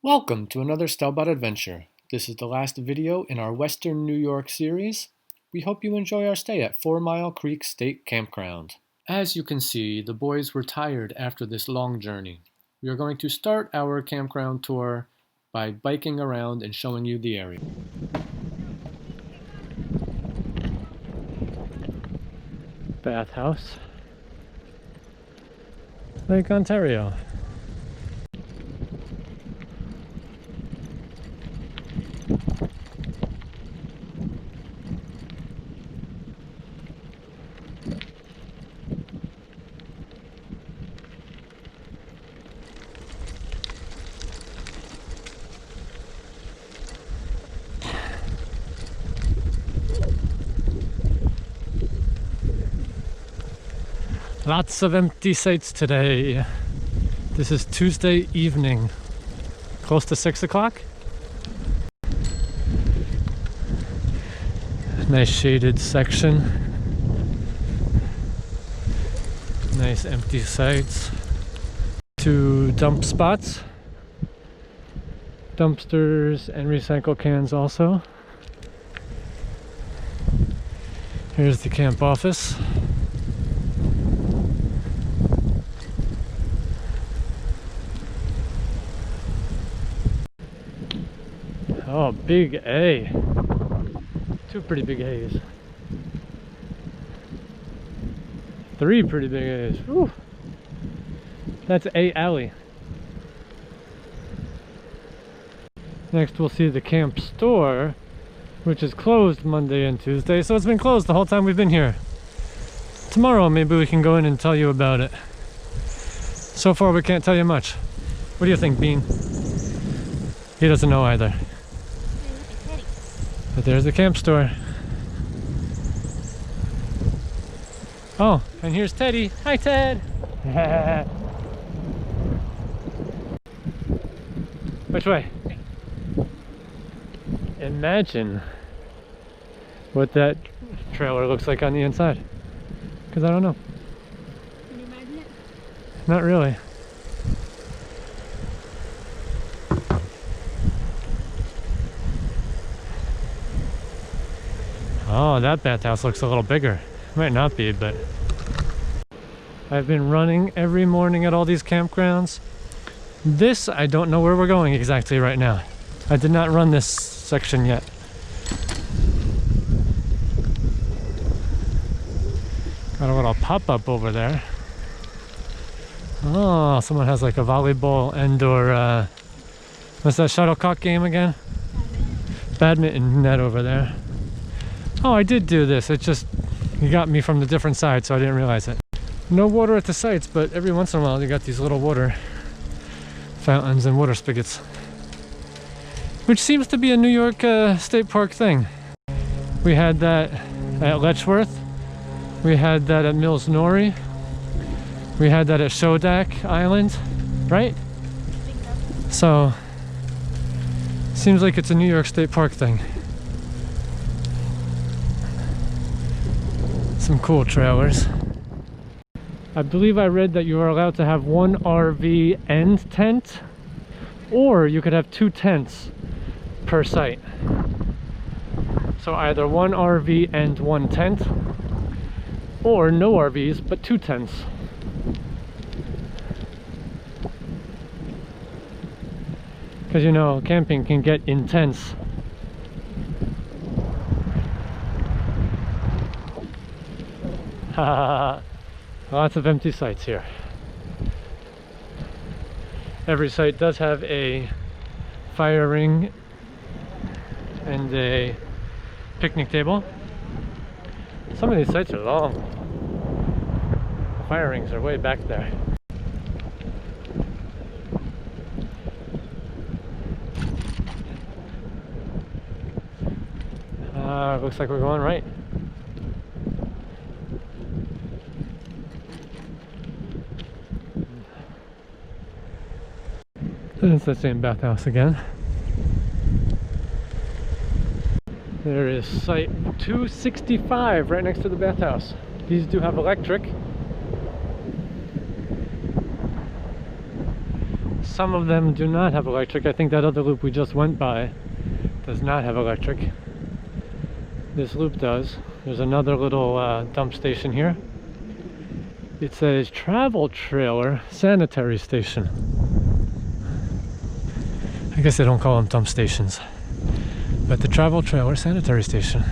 Welcome to another Stelbot adventure. This is the last video in our Western New York series. We hope you enjoy our stay at 4 Mile Creek State Campground. As you can see, the boys were tired after this long journey. We are going to start our campground tour by biking around and showing you the area. Bathhouse, Lake Ontario. Lots of empty sites today. This is Tuesday evening, close to 6 o'clock. Nice shaded section. Nice empty sites. 2 dump spots. Dumpsters and recycle cans also. Here's the camp office. Oh, big A. 2 pretty big A's. 3 pretty big A's. Whew. That's A alley. Next we'll see the camp store, which is closed Monday and Tuesday, so it's been closed the whole time we've been here. Tomorrow maybe we can go in and tell you about it. So far we can't tell you much. What do you think, Bean? He doesn't know either. But there's the camp store. Oh, and here's Teddy. Hi, Ted! Which way? Imagine what that trailer looks like on the inside. Because I don't know. Can you imagine it? Not really. Oh, that bathhouse looks a little bigger. Might not be, but I've been running every morning at all these campgrounds. This, I don't know where we're going exactly right now. I did not run this section yet. Got a little pop-up over there. Oh, someone has like a volleyball and/or what's that shuttlecock game again? Badminton net over there. Oh, I did do this. It just, you got me from the different side, so I didn't realize it. No water at the sites, but every once in a while you got these little water fountains and water spigots, which seems to be a New York State Park thing. We had that at Letchworth. We had that at Mills Norrie. We had that at Shodak Island, right? So, seems like it's a New York State Park thing. Some cool trailers. I believe I read that you are allowed to have 1 RV and tent, or you could have 2 tents per site. So either 1 RV and 1 tent, or no RVs but 2 tents. Because you know, camping can get intense. Lots of empty sites here. Every site does have a fire ring and a picnic table. Some of these sites are long. The fire rings are way back there. Looks like we're going right. It's the same bathhouse again. There is site 265 right next to the bathhouse. These do have electric. some of them do not have electric. I think that other loop we just went by does not have electric. This loop does. There's another little dump station here. It says travel trailer sanitary station. I guess they don't call them dump stations, but the travel trailer sanitary station.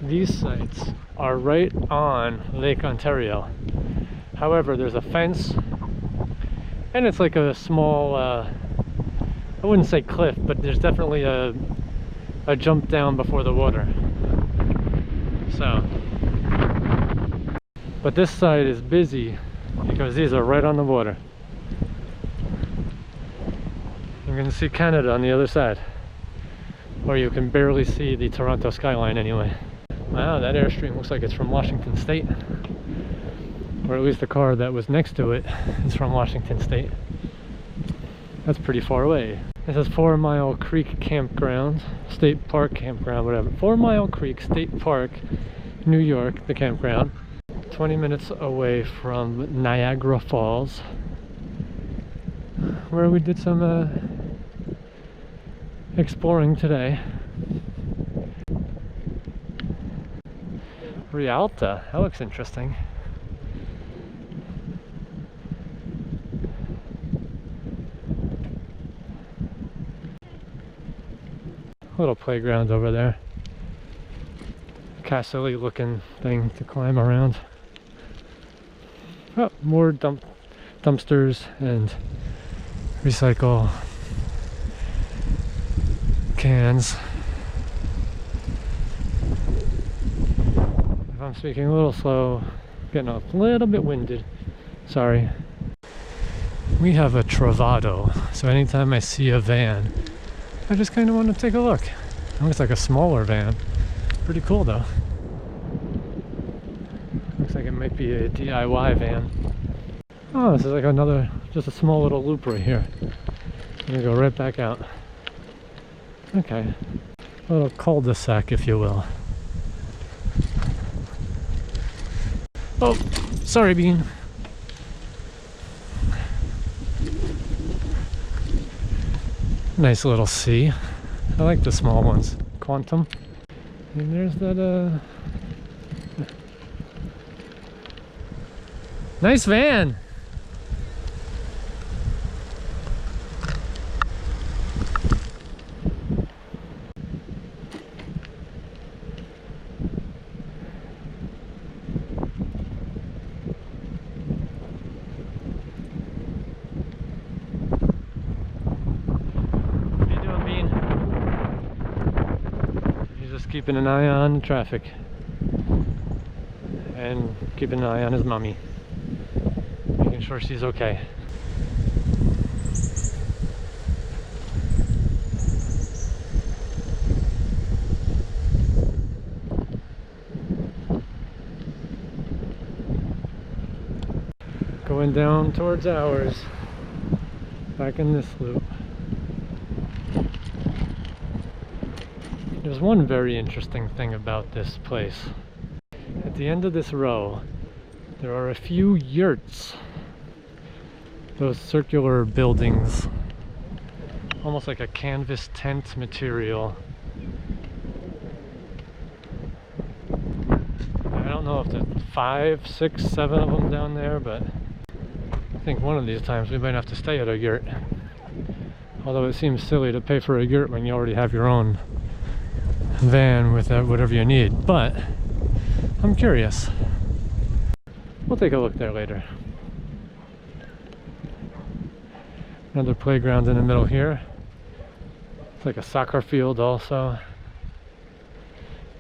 These sites are right on Lake Ontario. However, there's a fence, and it's like a small, I wouldn't say cliff, but there's definitely a jump down before the water. So, but this side is busy because these are right on the water. You're going to see Canada on the other side, or you can barely see the Toronto skyline anyway. Wow, that Airstream looks like it's from Washington State, or at least the car that was next to it is from Washington State. That's pretty far away. This is 4 Mile Creek Campground, State Park Campground, whatever. 4 Mile Creek State Park, New York, the campground. 20 minutes away from Niagara Falls, where we did some exploring today. Rialta, that looks interesting. Little playground over there. Castle-y looking thing to climb around. Oh, more dumpsters and recycle cans. If I'm speaking a little slow, getting a little bit winded, sorry. We have a Travado, so anytime I see a van, I just kind of want to take a look. It looks like a smaller van. Pretty cool though. Looks like it might be a DIY van. Oh, this is like another, just a small little loop right here. I'm gonna go right back out. Okay. A little cul-de-sac, if you will. Oh, sorry, Bean. Nice little sea. I like the small ones. Quantum. And there's that, nice van! Keeping an eye on traffic and keeping an eye on his mommy, making sure she's okay. Going down towards ours, back in this loop. There's one very interesting thing about this place. At the end of this row, there are a few yurts. Those circular buildings, almost like a canvas tent material. I don't know if there's 5, 6, 7 of them down there, but I think one of these times we might have to stay at a yurt. Although it seems silly to pay for a yurt when you already have your own van with whatever you need, but I'm curious. We'll take a look there later. Another playground in the middle here. It's like a soccer field also.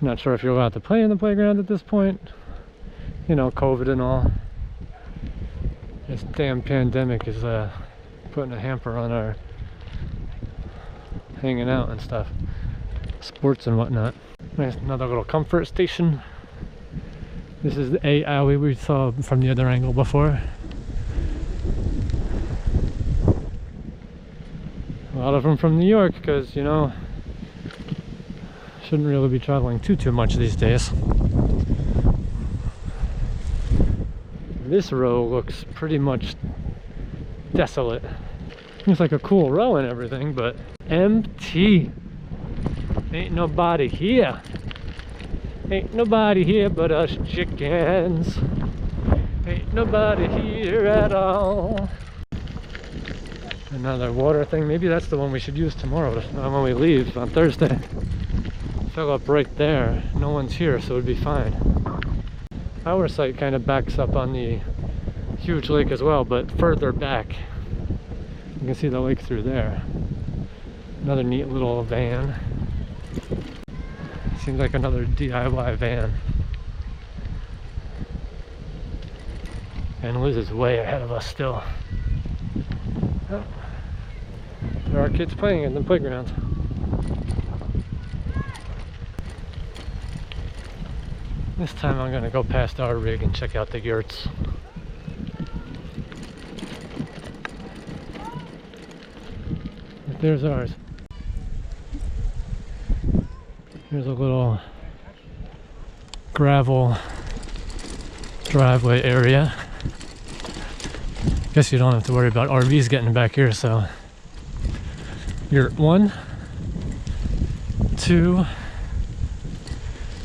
Not sure if you're allowed to play in the playground at this point. You know, COVID and all. This damn pandemic is putting a hamper on our hanging out and stuff. Sports and whatnot. Nice, another little comfort station. This is the A alley we saw from the other angle before. A lot of them from New York because, you know, shouldn't really be traveling too much these days. This row looks pretty much desolate. Seems like a cool row and everything, but empty. Ain't nobody here. Ain't nobody here but us chickens. Ain't nobody here at all. Another water thing. Maybe that's the one we should use tomorrow when we leave on Thursday. Fill up right there. No one's here, so it'd be fine. Our site kind of backs up on the huge lake as well, but further back. You can see the lake through there. Another neat little van. Seems like another DIY van. And Liz is way ahead of us still. Oh, there are kids playing in the playground. This time I'm gonna go past our rig and check out the yurts. There's ours. Here's a little gravel driveway area. Guess you don't have to worry about RVs getting back here, so yurt 1, 2,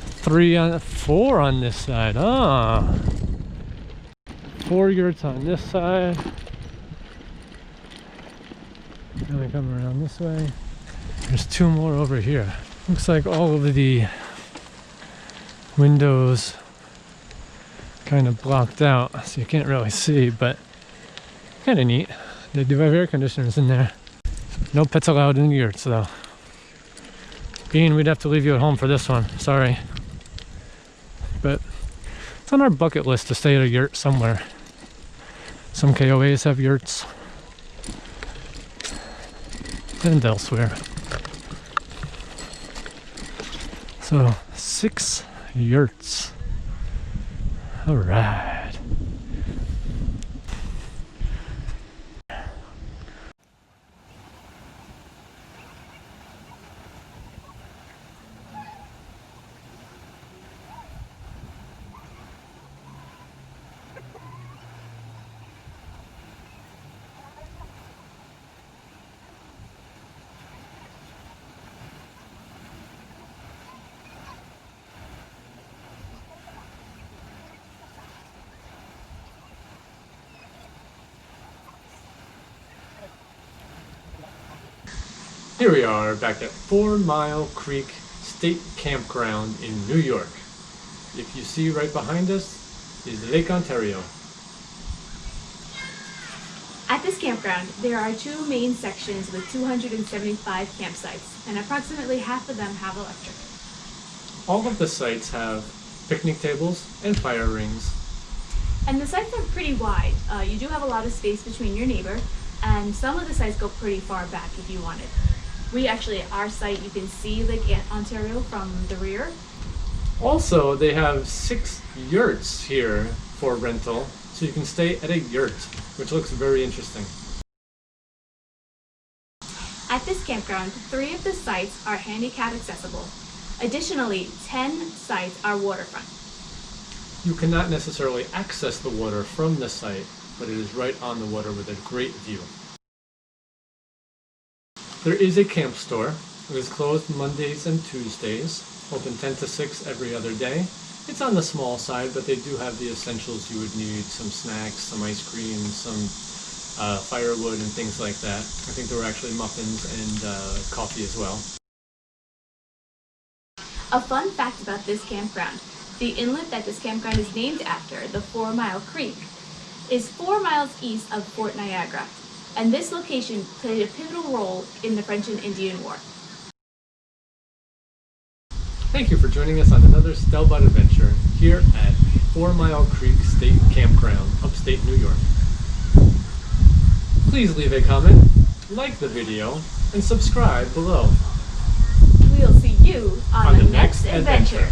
3, 4 on this side. Ah, 4 yurts on this side. Then we come around this way. There's 2 more over here. Looks like all of the windows kind of blocked out, so you can't really see, but kind of neat. They do have air conditioners in there. No pets allowed in the yurts though. Bean, we'd have to leave you at home for this one. Sorry. But it's on our bucket list to stay at a yurt somewhere. Some KOAs have yurts. And elsewhere. So 6 yurts. All right. Here we are back at 4 Mile Creek State Campground in New York. If you see right behind us is Lake Ontario. At this campground, there are 2 main sections with 275 campsites, and approximately half of them have electric. All of the sites have picnic tables and fire rings. And the sites are pretty wide. You do have a lot of space between your neighbor, and some of the sites go pretty far back if you wanted. Our site, you can see Lake Ontario from the rear. Also, they have 6 yurts here for rental, so you can stay at a yurt, which looks very interesting. At this campground, 3 of the sites are handicap accessible. Additionally, 10 sites are waterfront. You cannot necessarily access the water from the site, but it is right on the water with a great view. There is a camp store. It is closed Mondays and Tuesdays, open 10 to 6 every other day. It's on the small side, but they do have the essentials you would need, some snacks, some ice cream, some firewood and things like that. I think there were actually muffins and coffee as well. A fun fact about this campground: the inlet that this campground is named after, the 4 Mile Creek, is 4 miles east of Fort Niagara, and this location played a pivotal role in the French and Indian War. Thank you for joining us on another Stelbot adventure here at 4 Mile Creek State Campground, upstate New York. Please leave a comment, like the video, and subscribe below. We'll see you on the next adventure.